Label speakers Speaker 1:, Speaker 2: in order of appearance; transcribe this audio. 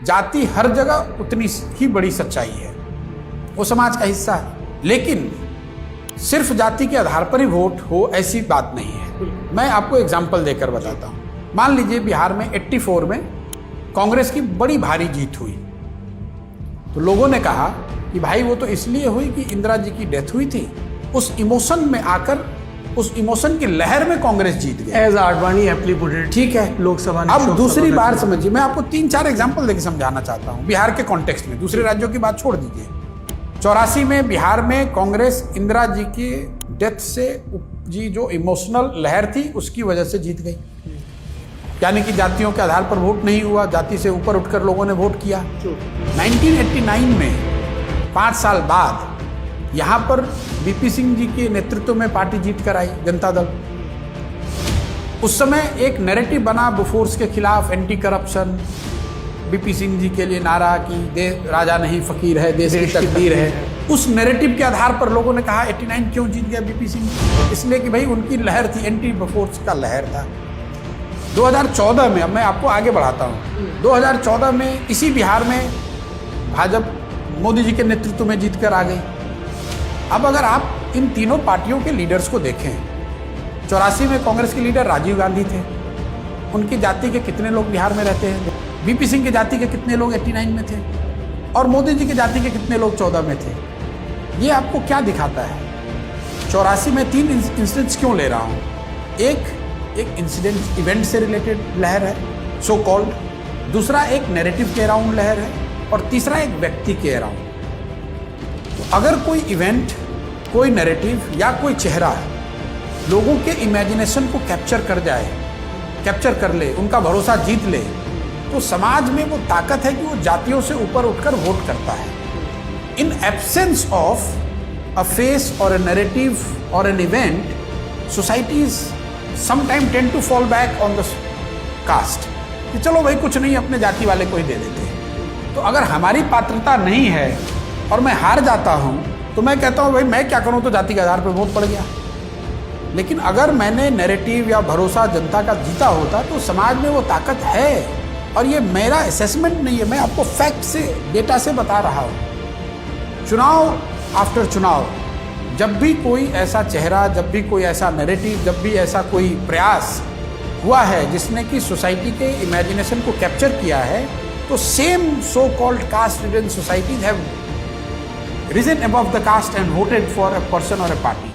Speaker 1: जाति हर जगह उतनी ही बड़ी सच्चाई है, वो समाज का हिस्सा है। लेकिन सिर्फ जाति के आधार पर ही वोट हो ऐसी बात नहीं है। मैं आपको एग्जाम्पल देकर बताता हूँ। मान लीजिए बिहार में 84 में कांग्रेस की बड़ी भारी जीत हुई, तो लोगों ने कहा कि भाई वो तो इसलिए हुई कि इंदिरा जी की डेथ हुई थी। उस इमोशन में आकर, उस इमोशन की लहर में कांग्रेस जीत गई।
Speaker 2: As Advani aptly put it,
Speaker 1: ठीक है,
Speaker 2: लोकसभा ने
Speaker 1: अब दूसरी बार समझिए, मैं आपको 3-4 एग्जाम्पल देकर समझाना चाहता हूँ बिहार के कॉन्टेक्स्ट में। दूसरे राज्यों की बात छोड़ दीजिए। 84 में बिहार में कांग्रेस इंदिरा जी की डेथ से जी जो इमोशनल लहर थी उसकी वजह से जीत गई। यानी कि जातियों के आधार पर वोट नहीं हुआ, जाति से ऊपर उठकर लोगों ने वोट किया। 1989 में 5 साल बाद यहाँ पर बीपी सिंह जी के नेतृत्व में पार्टी जीत कर आई, जनता दल। उस समय एक नैरेटिव बना बोफोर्स के खिलाफ, anti corruption, BP Singh ji के लिए नारा कि राजा नहीं फकीर है, देश की तकदीर है। उस नैरेटिव के आधार पर लोगों ने कहा 89 क्यों जीत गया बीपी सिंह जी? इसलिए कि भाई उनकी लहर थी, एंटी बोफोर्स का लहर था। 2014 में, अब मैं आपको आगे बढ़ाता हूँ, 2014 में इसी बिहार में भाजपा मोदी जी के नेतृत्व में जीत कर आ गई। अब अगर आप इन तीनों पार्टियों के लीडर्स को देखें, 84 में कांग्रेस के लीडर राजीव गांधी थे, उनकी जाति के कितने लोग बिहार में रहते हैं? बीपी सिंह की जाति के कितने लोग 89 में थे? और मोदी जी की जाति के कितने लोग 14 में थे? ये आपको क्या दिखाता है? 84 में 3 इंसिडेंट्स क्यों ले रहा हूँ? एक इंसिडेंट इवेंट से रिलेटेड लहर है, सो कॉल्ड। दूसरा एक नैरेटिव के अराउंड लहर है, और तीसरा एक व्यक्ति के अराउंड। तो अगर कोई इवेंट, कोई नैरेटिव या कोई चेहरा लोगों के इमेजिनेशन को कैप्चर कर जाए, कैप्चर कर ले, उनका भरोसा जीत ले, तो समाज में वो ताकत है कि वो जातियों से ऊपर उठकर वोट करता है। In absence of a face और अ नैरेटिव और an event, societies sometime tend to fall back on the caste, कि चलो भाई कुछ नहीं, अपने जाति वाले को ही दे देते हैं। तो अगर हमारी पात्रता नहीं है और मैं हार जाता हूं, तो मैं कहता हूं भाई मैं क्या करूं, तो जाति के आधार पर वोट पड़ गया। लेकिन अगर मैंने नैरेटिव या भरोसा जनता का जीता होता, तो समाज में वो ताकत है। और ये मेरा असेसमेंट नहीं है, मैं आपको फैक्ट से, डेटा से बता रहा हूं। चुनाव आफ्टर चुनाव, जब भी कोई ऐसा चेहरा, जब भी कोई ऐसा नैरेटिव, जब भी ऐसा कोई प्रयास हुआ है जिसने कि सोसाइटी के इमेजिनेशन को कैप्चर किया है, तो same so called caste ridden societies have risen above the caste and voted for a person or a party.